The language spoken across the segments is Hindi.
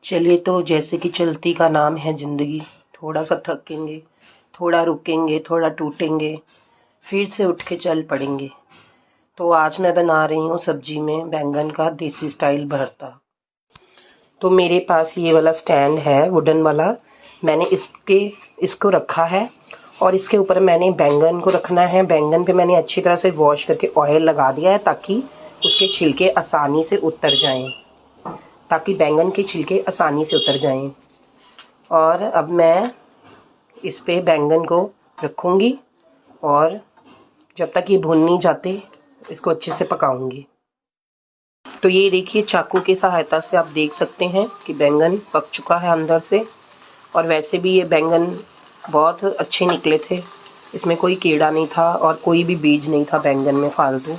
चलिए, तो जैसे कि चलती का नाम है ज़िंदगी। थोड़ा सा थकेंगे, थोड़ा रुकेंगे, थोड़ा टूटेंगे, फिर से उठ के चल पड़ेंगे। तो आज मैं बना रही हूँ सब्जी में बैंगन का देसी स्टाइल भरता। तो मेरे पास ये वाला स्टैंड है वुडन वाला। मैंने इसको रखा है और इसके ऊपर मैंने बैंगन को रखना है। बैंगन पे मैंने अच्छी तरह से वॉश करके ऑयल लगा दिया है ताकि उसके छिलके आसानी से उतर जाएं। और अब मैं इस पे बैंगन को रखूँगी और जब तक ये भुन नहीं जाते इसको अच्छे से पकाऊंगी। तो ये देखिए, चाकू की सहायता से आप देख सकते हैं कि बैंगन पक चुका है अंदर से। और वैसे भी ये बैंगन बहुत अच्छे निकले थे, इसमें कोई कीड़ा नहीं था और कोई भी बीज नहीं था बैंगन में फालतू।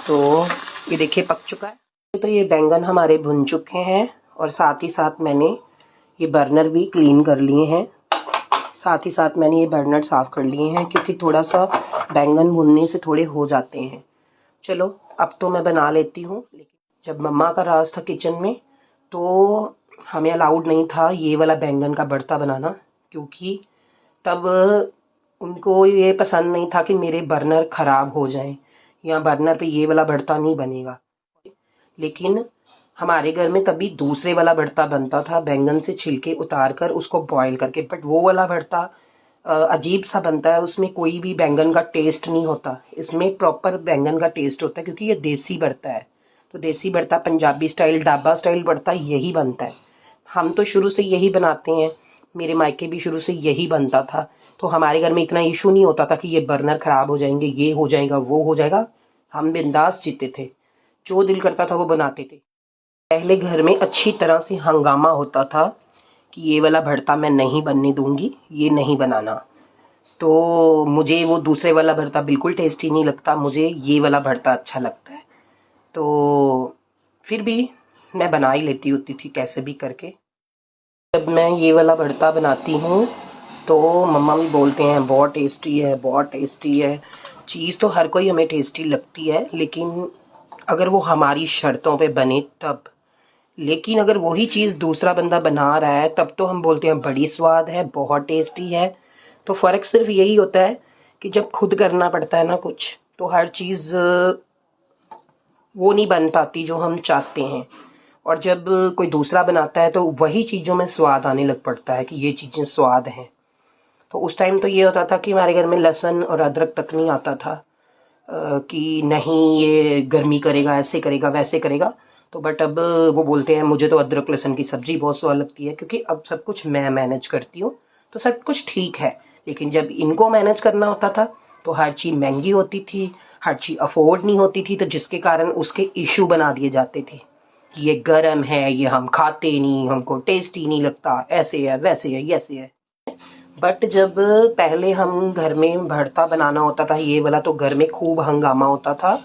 तो ये देखिए पक चुका है। तो ये बैंगन हमारे भुन चुके हैं और साथ ही साथ मैंने ये बर्नर भी क्लीन कर लिए हैं। मैंने ये बर्नर साफ़ कर लिए हैं क्योंकि थोड़ा सा बैंगन भुनने से थोड़े हो जाते हैं। चलो अब तो मैं बना लेती हूँ। लेकिन जब मम्मा का राज था किचन में तो हमें अलाउड नहीं था ये वाला बैंगन का भरता बनाना, क्योंकि तब उनको ये पसंद नहीं था कि मेरे बर्नर ख़राब हो जाएं या बर्नर पे ये वाला भरता नहीं बनेगा। लेकिन हमारे घर में तभी दूसरे वाला भरता बनता था, बैंगन से छिलके उतार कर उसको बॉईल करके। बट वो वाला भरता अजीब सा बनता है, उसमें कोई भी बैंगन का टेस्ट नहीं होता। इसमें प्रॉपर बैंगन का टेस्ट होता है क्योंकि ये देसी भरता है। तो देसी भरता, पंजाबी स्टाइल, ढाबा स्टाइल भरता यही बनता है। हम तो शुरू से यही बनाते हैं, मेरे मायके भी शुरू से यही बनता था। तो हमारे घर में इतना इशू नहीं होता था कि ये बर्नर ख़राब हो जाएंगे, ये हो जाएगा, वो हो जाएगा। हम बिंदास जीते थे, जो दिल करता था वो बनाते थे। पहले घर में अच्छी तरह से हंगामा होता था कि ये वाला भरता मैं नहीं बनने दूंगी, ये नहीं बनाना। तो मुझे वो दूसरे वाला भरता बिल्कुल टेस्टी नहीं लगता, मुझे ये वाला भरता अच्छा लगता है। तो फिर भी मैं बना ही लेती होती थी कैसे भी करके। जब मैं ये वाला भरता बनाती हूँ तो मम्मा भी बोलते हैं बहुत टेस्टी है, बहुत टेस्टी है। चीज़ तो हर कोई हमें टेस्टी लगती है, लेकिन अगर वो हमारी शर्तों पे बने तब। लेकिन अगर वही चीज़ दूसरा बंदा बना रहा है तब तो हम बोलते हैं बड़ी स्वाद है, बहुत टेस्टी है। तो फ़र्क सिर्फ यही होता है कि जब खुद करना पड़ता है ना कुछ, तो हर चीज़ वो नहीं बन पाती जो हम चाहते हैं। और जब कोई दूसरा बनाता है तो वही चीज़ों में स्वाद आने लग पड़ता है कि ये चीज़ें स्वाद हैं। तो उस टाइम तो ये होता था कि हमारे घर में लहसुन और अदरक तक नहीं आता था कि नहीं ये गर्मी करेगा, ऐसे करेगा, वैसे करेगा। तो बट अब वो बोलते हैं मुझे तो अदरक लहसुन की सब्ज़ी बहुत स्वाद लगती है, क्योंकि अब सब कुछ मैं मैनेज करती हूँ तो सब कुछ ठीक है। लेकिन जब इनको मैनेज करना होता था तो हर चीज़ महंगी होती थी, हर चीज़ अफोर्ड नहीं होती थी, तो जिसके कारण उसके इशू बना दिए जाते थे कि ये गर्म है, ये हम खाते नहीं, हमको टेस्टी नहीं लगता, ऐसे है, वैसे है, ऐसे है। बट जब पहले हम घर में भरता बनाना होता था ये वाला, तो घर में खूब हंगामा होता था,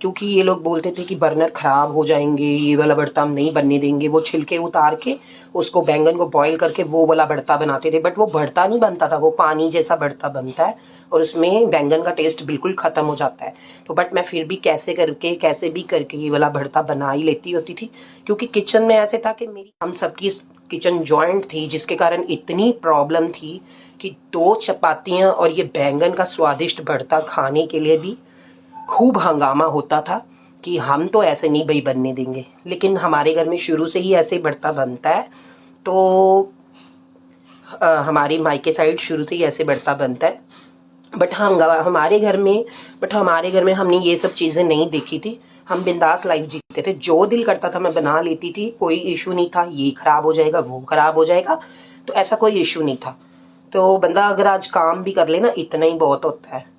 क्योंकि ये लोग बोलते थे कि बर्नर ख़राब हो जाएंगे, ये वाला भरता हम नहीं बनने देंगे। वो छिलके उतार के उसको बैंगन को बॉईल करके वो वाला भरता बनाते थे। बट वो भरता नहीं बनता था, वो पानी जैसा भरता बनता है और उसमें बैंगन का टेस्ट बिल्कुल ख़त्म हो जाता है। तो बट मैं फिर भी कैसे भी करके ये वाला भरता बना ही लेती होती थी, क्योंकि किचन में ऐसे था कि हम सबकी किचन जॉइंट थी, जिसके कारण इतनी प्रॉब्लम थी कि 2 चपातियाँ और ये बैंगन का स्वादिष्ट भरता खाने के लिए भी खूब हंगामा होता था कि हम तो ऐसे नहीं भाई बनने देंगे। लेकिन हमारे घर में शुरू से ही ऐसे भरता बनता है। तो हमारी मायके साइड शुरू से ही ऐसे भरता बनता है। बट हमारे घर में हमने ये सब चीज़ें नहीं देखी थी। हम बिंदास लाइफ जीते थे, जो दिल करता था मैं बना लेती थी, कोई इशू नहीं था ये ख़राब हो जाएगा, वो ख़राब हो जाएगा, तो ऐसा कोई इशू नहीं था। तो बंदा अगर आज काम भी कर ले ना, इतना ही बहुत होता है।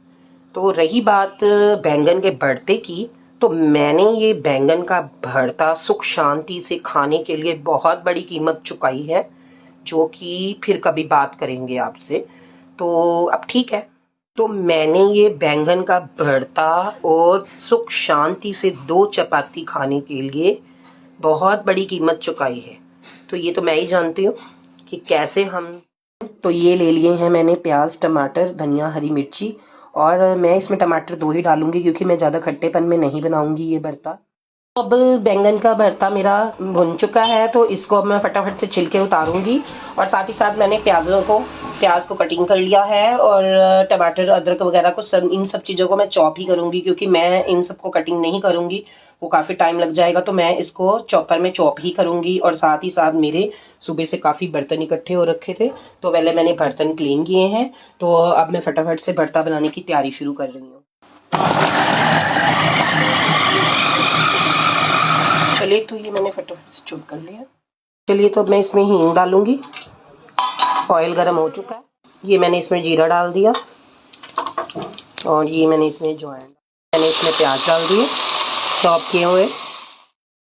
तो रही बात बैंगन के भरते की, तो मैंने ये बैंगन का भरता सुख शांति से खाने के लिए बहुत बड़ी कीमत चुकाई है, जो कि फिर कभी बात करेंगे आपसे। तो अब ठीक है, तो मैंने ये बैंगन का भरता और सुख शांति से 2 चपाती खाने के लिए बहुत बड़ी कीमत चुकाई है। तो ये तो मैं ही जानती हूँ कि कैसे हम। तो ये ले लिए हैं मैंने प्याज, टमाटर, धनिया, हरी मिर्ची, और मैं इसमें टमाटर 2 ही डालूंगी क्योंकि मैं ज़्यादा खट्टेपन में नहीं बनाऊंगी ये भरता। अब बैंगन का भरता मेरा भुन चुका है, तो इसको अब मैं फटाफट से छिलके उतारूंगी। और साथ ही साथ मैंने प्याज को कटिंग कर लिया है, और टमाटर, अदरक वगैरह को इन सब चीज़ों को मैं चॉप ही करूंगी, क्योंकि मैं इन सबको कटिंग नहीं करूंगी, वो काफ़ी टाइम लग जाएगा। तो मैं इसको चॉपर में चॉप ही करूंगी। और साथ ही साथ मेरे सुबह से काफ़ी बर्तन इकट्ठे हो रखे थे, तो पहले मैंने बर्तन क्लीन किए हैं। तो अब मैं फटाफट से भरता बनाने की तैयारी शुरू कर रही हूँ। चलिए, तो ये मैंने फटाफट से चॉप कर लिया। चलिए, तो अब मैं इसमें हींग डालूंगी। ऑयल गरम हो चुका है, ये मैंने इसमें जीरा डाल दिया, और ये मैंने इसमें मैंने इसमें प्याज डाल दिए चॉप किए हुए।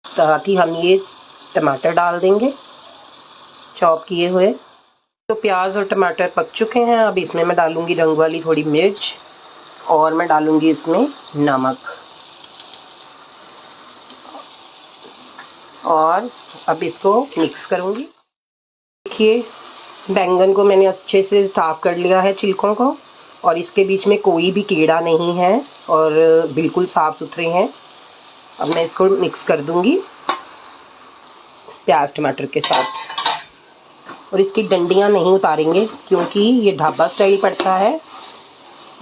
साथ ही हम ये टमाटर डाल देंगे चॉप किए हुए। तो प्याज और टमाटर पक चुके हैं। अब इसमें मैं डालूंगी रंग वाली थोड़ी मिर्च, और मैं डालूंगी इसमें नमक। और अब इसको मिक्स करूंगी। देखिए, बैंगन को मैंने अच्छे से साफ कर लिया है छिलकों को, और इसके बीच में कोई भी कीड़ा नहीं है, और बिल्कुल साफ सुथरे हैं। अब मैं इसको मिक्स कर दूंगी प्याज टमाटर के साथ। और इसकी डंडियां नहीं उतारेंगे, क्योंकि ये ढाबा स्टाइल पड़ता है,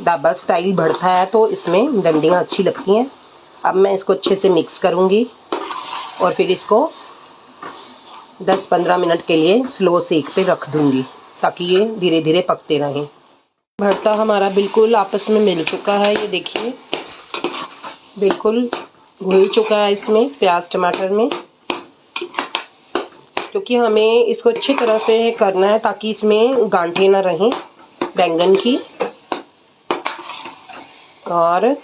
ढाबा स्टाइल भरता है, तो इसमें डंडियां अच्छी लगती हैं। अब मैं इसको अच्छे से मिक्स करूंगी, और फिर इसको 10-15 मिनट के लिए स्लो सेक पे रख दूंगी, ताकि ये धीरे धीरे पकते रहें। भरता हमारा बिल्कुल आपस में मिल चुका है, ये देखिए बिल्कुल घुल चुका है इसमें प्याज टमाटर में। क्योंकि हमें इसको अच्छी तरह से करना है, ताकि इसमें गांठें ना रहें बैंगन की। और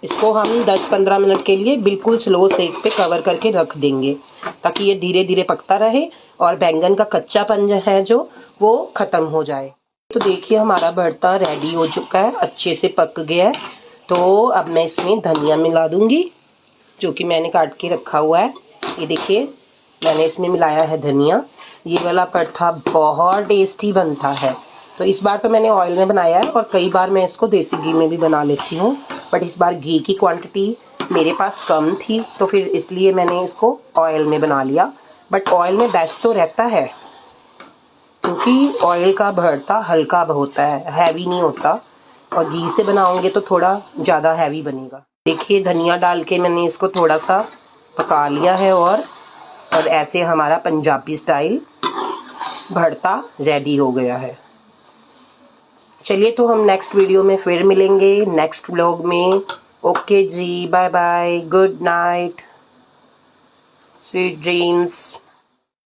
इसको हम 10-15 मिनट के लिए बिल्कुल स्लो सेक पे कवर करके रख देंगे, ताकि ये धीरे धीरे पकता रहे और बैंगन का कच्चापन है जो वो ख़त्म हो जाए। तो देखिए, हमारा भरता रेडी हो चुका है, अच्छे से पक गया है। तो अब मैं इसमें धनिया मिला दूंगी, जो कि मैंने काट के रखा हुआ है। ये देखिए, मैंने इसमें मिलाया है धनिया। ये वाला भरता बहुत टेस्टी बनता है। तो इस बार तो मैंने ऑयल में बनाया है, और कई बार मैं इसको देसी घी में भी बना लेती हूँ, बट इस बार घी की क्वांटिटी मेरे पास कम थी, तो फिर इसलिए मैंने इसको ऑयल में बना लिया। बट ऑयल में बेस्ट तो रहता है, क्योंकि ऑयल का भरता हल्का होता है, हैवी नहीं होता, और घी से बनाओगे तो थोड़ा ज़्यादा हैवी बनेगा। देखिए, धनिया डाल के मैंने इसको थोड़ा सा पका लिया है, और ऐसे हमारा पंजाबी स्टाइल भरता रेडी हो गया है। चलिए, तो हम नेक्स्ट वीडियो में फिर मिलेंगे, नेक्स्ट व्लॉग में। ओके जी, bye bye, good night, sweet dreams.